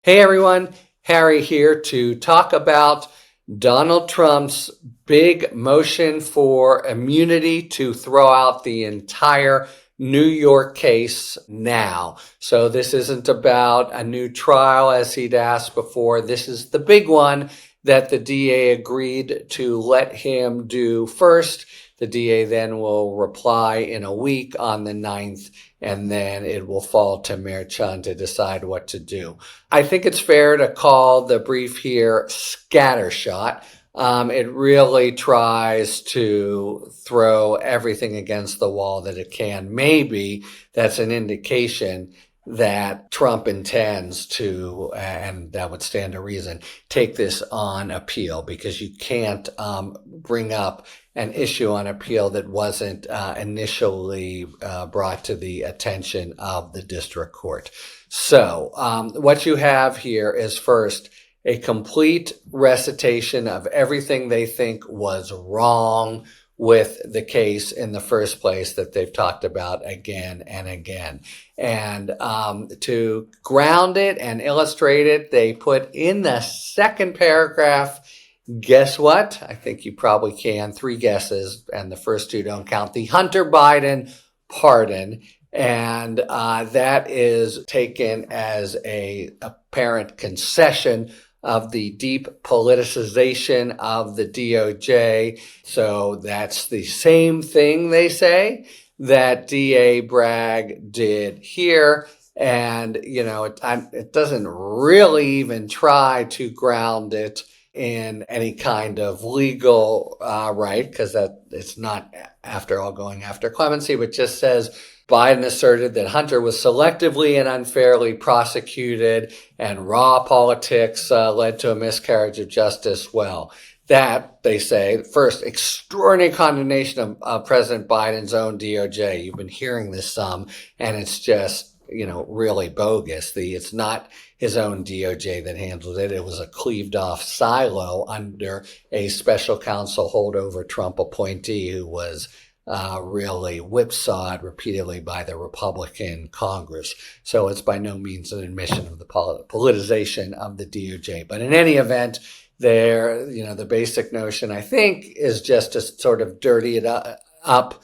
Hey everyone, Harry here to talk about Donald Trump's big motion for immunity to throw out the entire New York case now. So this isn't about a new trial as he'd asked before. This is the big one that the DA agreed to let him do first. The DA then will reply in a week on the 9th, and then it will fall to Mayor Chun to decide what to do. I think it's fair to call the brief here scattershot. It really tries to throw everything against the wall that it can. Maybe that's an indication that Trump intends to, and that would stand to reason, take this on appeal, because you can't bring up an issue on appeal that wasn't initially brought to the attention of the district court. So what you have here is first a complete recitation of everything they think was wrong with the case in the first place that they've talked about again and again. And to ground it and illustrate it, they put in the second paragraph, guess what? I think you probably can. 3 guesses, and the first 2 don't count. The Hunter Biden pardon. And that is taken as a apparent concession of the deep politicization of the DOJ. So that's the same thing, they say, that DA Bragg did here. And, it doesn't really even try to ground it in any kind of legal right, because that it's not, after all, going after clemency, but just says Biden asserted that Hunter was selectively and unfairly prosecuted, and raw politics led to a miscarriage of justice. Well, that, they say, first, extraordinary condemnation of President Biden's own DOJ. You've been hearing this some, and it's just, really bogus. It's not his own DOJ that handled it. It was a cleaved off silo under a special counsel holdover Trump appointee who was really whipsawed repeatedly by the Republican Congress. So it's by no means an admission of the politicization of the DOJ. But in any event, the basic notion, I think, is just to sort of dirty it up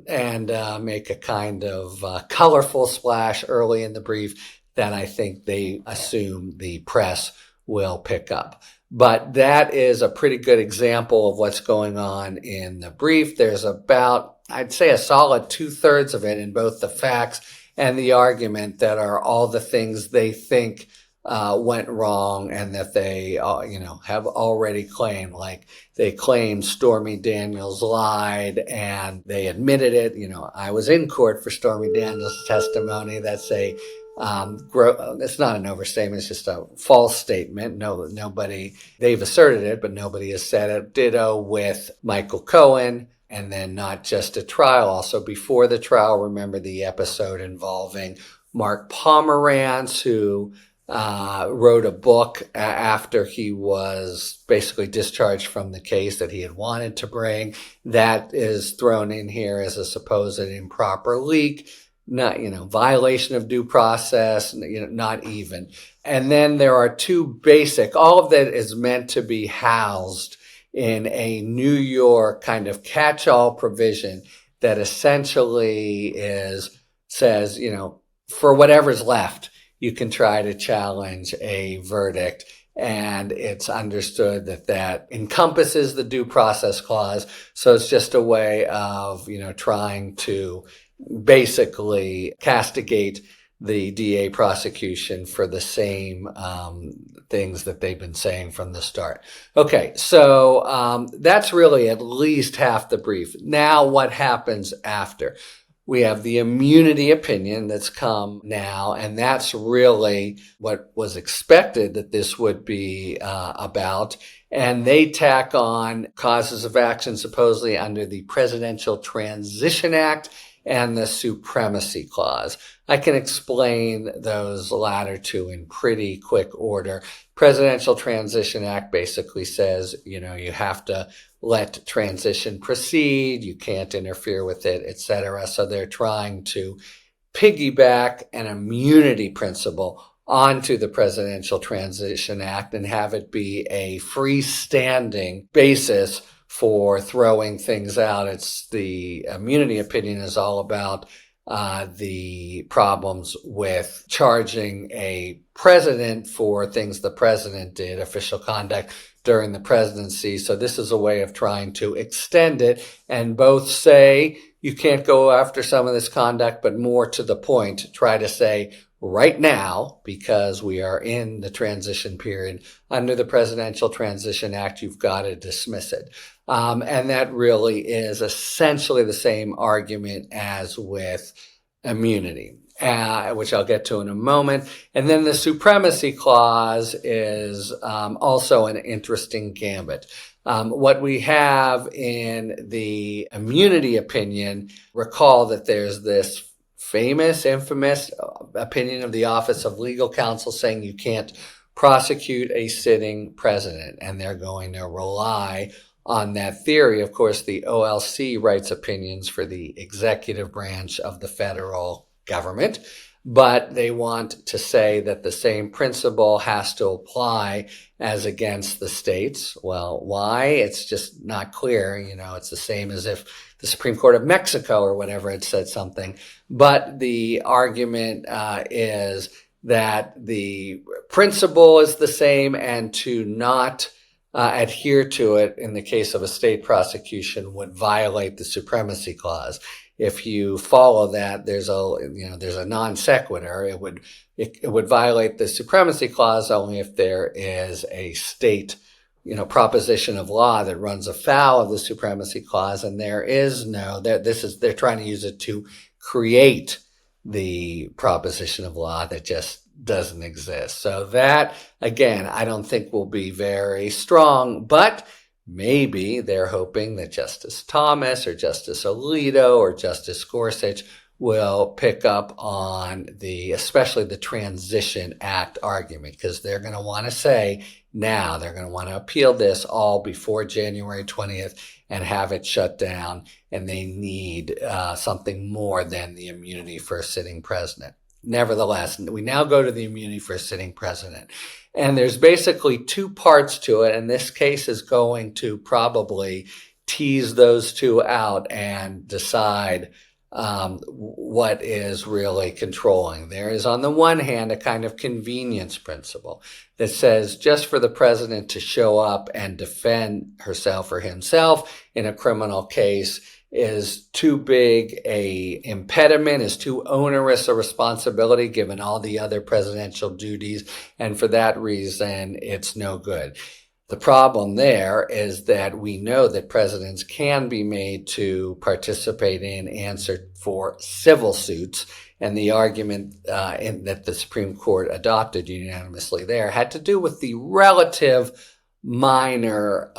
and make a kind of colorful splash early in the brief that I think they assume the press will pick up. But that is a pretty good example of what's going on in the brief. There's about, I'd say, a solid 2/3 of it in both the facts and the argument that are all the things they think went wrong, and that they, have already claimed. Like, they claimed Stormy Daniels lied, and they admitted it. I was in court for Stormy Daniels' testimony. That's it's not an overstatement. It's just a false statement. Nobody, they've asserted it, but nobody has said it. Ditto with Michael Cohen. And then not just a trial, also before the trial, remember the episode involving Mark Pomerantz, who wrote a book after he was basically discharged from the case that he had wanted to bring. That is thrown in here as a supposed improper leak, not, violation of due process, not even. And then there are 2 basic, all of that is meant to be housed in a New York kind of catch-all provision that essentially says, for whatever's left, you can try to challenge a verdict. And it's understood that encompasses the due process clause. So it's just a way of, trying to basically castigate the DA prosecution for the same things that they've been saying from the start. Okay, so that's really at least half the brief. Now what happens after? We have the immunity opinion that's come now, and that's really what was expected that this would be about. And they tack on causes of action supposedly under the Presidential Transition Act and the Supremacy Clause. I can explain those latter 2 in pretty quick order. Presidential Transition Act basically says, you have to let transition proceed, you can't interfere with it, etc. So they're trying to piggyback an immunity principle onto the Presidential Transition Act and have it be a freestanding basis for throwing things out. It's the immunity opinion is all about the problems with charging a president for things the president did, official conduct during the presidency. So this is a way of trying to extend it, and both say you can't go after some of this conduct, but more to the point, try to say right now, because we are in the transition period under the Presidential Transition Act, you've got to dismiss it. And that really is essentially the same argument as with immunity, which I'll get to in a moment. And then the Supremacy Clause is also an interesting gambit. What we have in the immunity opinion, recall that there's this infamous opinion of the Office of Legal Counsel saying you can't prosecute a sitting president, and they're going to rely on that theory. Of course, the OLC writes opinions for the executive branch of the federal government, but they want to say that the same principle has to apply as against the states. Well, why? It's just not clear. It's the same as if the Supreme Court of Mexico or whatever had said something. But the argument is that the principle is the same, and to not adhere to it in the case of a state prosecution would violate the Supremacy Clause. If you follow that, there's a non sequitur. It would violate the Supremacy Clause only if there is a state, proposition of law that runs afoul of the Supremacy Clause, and there is no. They're trying to use it to create the proposition of law that just doesn't exist. So that, again, I don't think will be very strong, but maybe they're hoping that Justice Thomas or Justice Alito or Justice Gorsuch will pick up on especially the Transition Act argument, because they're going to want to say now, they're going to want to appeal this all before January 20th and have it shut down, and they need something more than the immunity for a sitting president. Nevertheless, we now go to the immunity for a sitting president. And there's basically two parts to it, and this case is going to probably tease those two out and decide what is really controlling. There is, on the one hand, a kind of convenience principle that says just for the president to show up and defend herself or himself in a criminal case is too big a impediment, is too onerous a responsibility given all the other presidential duties, and for that reason, it's no good. The problem there is that we know that presidents can be made to participate in, answer for civil suits, and the argument that the Supreme Court adopted unanimously there had to do with the relative minor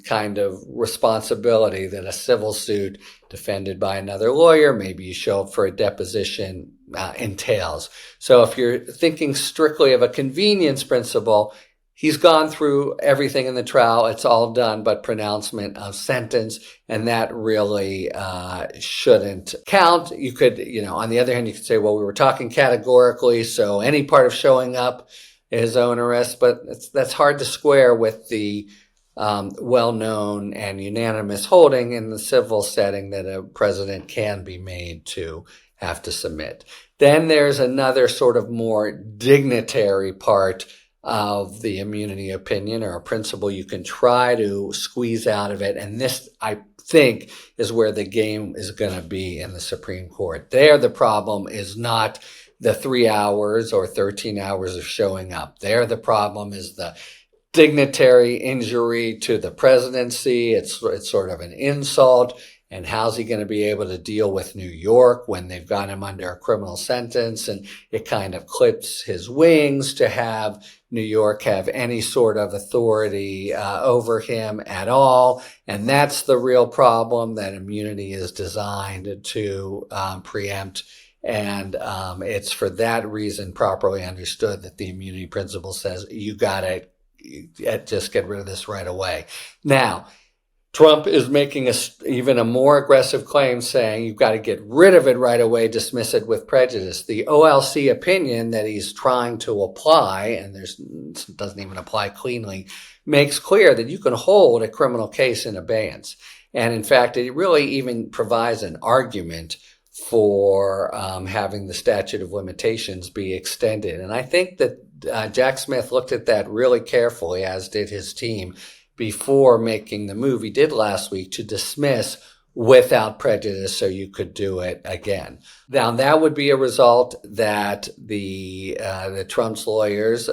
kind of responsibility that a civil suit defended by another lawyer, maybe you show up for a deposition, entails. So if you're thinking strictly of a convenience principle, he's gone through everything in the trial. It's all done but pronouncement of sentence, and that really shouldn't count. You could, on the other hand, you could say, well, we were talking categorically, so any part of showing up is onerous, but that's hard to square with the well-known and unanimous holding in the civil setting that a president can be made to have to submit. Then there's another sort of more dignitary part of the immunity opinion, or a principle you can try to squeeze out of it. And this, I think, is where the game is going to be in the Supreme Court. There, the problem is not the 3 hours or 13 hours of showing up. There, the problem is the dignitary injury to the presidency. It's sort of an insult. And how's he going to be able to deal with New York when they've got him under a criminal sentence? And it kind of clips his wings to have New York have any sort of authority over him at all. And that's the real problem that immunity is designed to preempt. And it's for that reason, properly understood, that the immunity principle says you got to just get rid of this right away. Now, Trump is making even a more aggressive claim, saying you've got to get rid of it right away, dismiss it with prejudice. The OLC opinion that he's trying to apply, and it doesn't even apply cleanly, makes clear that you can hold a criminal case in abeyance. And in fact, it really even provides an argument for having the statute of limitations be extended. And I think that Jack Smith looked at that really carefully, as did his team, before making the move he did last week to dismiss without prejudice so you could do it again. Now, that would be a result that the Trump's lawyers,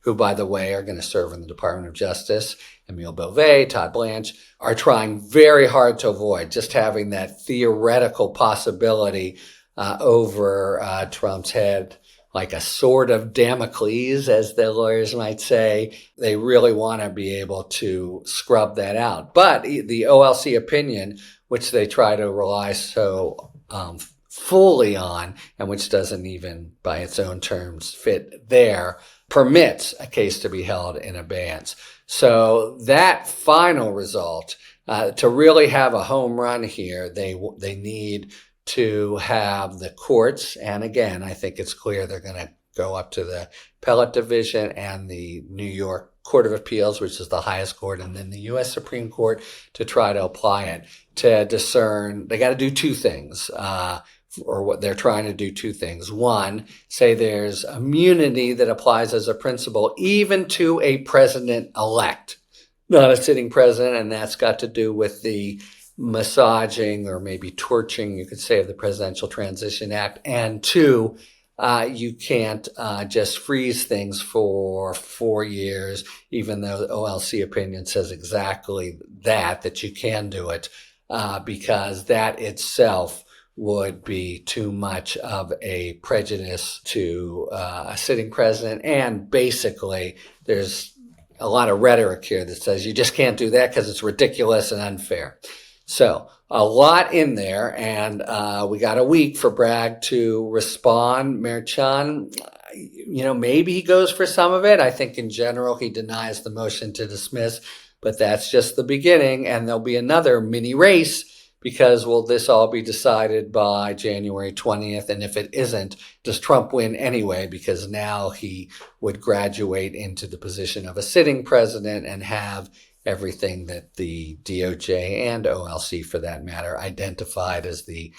who, by the way, are going to serve in the Department of Justice, Emile Beauvais, Todd Blanche, are trying very hard to avoid, just having that theoretical possibility over Trump's head, like a sword of Damocles, as the lawyers might say. They really want to be able to scrub that out. But the OLC opinion, which they try to rely so fully on, and which doesn't even by its own terms fit there, permits a case to be held in abeyance. So that final result, to really have a home run here, they need to have the courts, and again, I think it's clear they're going to go up to the Appellate Division and the New York Court of Appeals, which is the highest court, and then the U.S. Supreme Court to try to apply it, to discern. They got to do two things, or what they're trying to do two things. One, say there's immunity that applies as a principle even to a president-elect, not a sitting president, and that's got to do with the massaging or maybe torching, you could say, of the Presidential Transition Act. And two, you can't just freeze things for 4 years, even though the OLC opinion says exactly that you can do it, because that itself would be too much of a prejudice to a sitting president. And basically, there's a lot of rhetoric here that says you just can't do that because it's ridiculous and unfair. So a lot in there, and we got a week for Bragg to respond. Merchan, maybe he goes for some of it. I think in general he denies the motion to dismiss, but that's just the beginning, and there'll be another mini race because will this all be decided by January 20th? And if it isn't, does Trump win anyway? Because now he would graduate into the position of a sitting president and have everything that the DOJ and OLC, for that matter, identified as the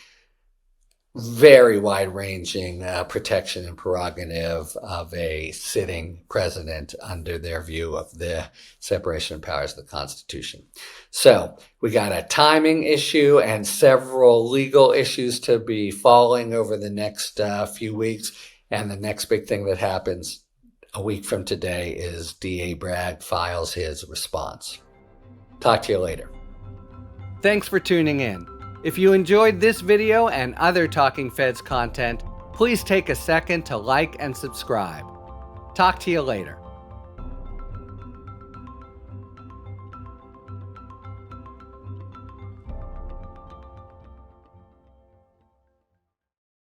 very wide-ranging protection and prerogative of a sitting president under their view of the separation of powers of the Constitution. So we got a timing issue and several legal issues to be falling over the next few weeks. And the next big thing that happens a week from today is DA Bragg files his response. Talk to you later. Thanks for tuning in. If you enjoyed this video and other Talking Feds content, please take a second to like and subscribe. Talk to you later.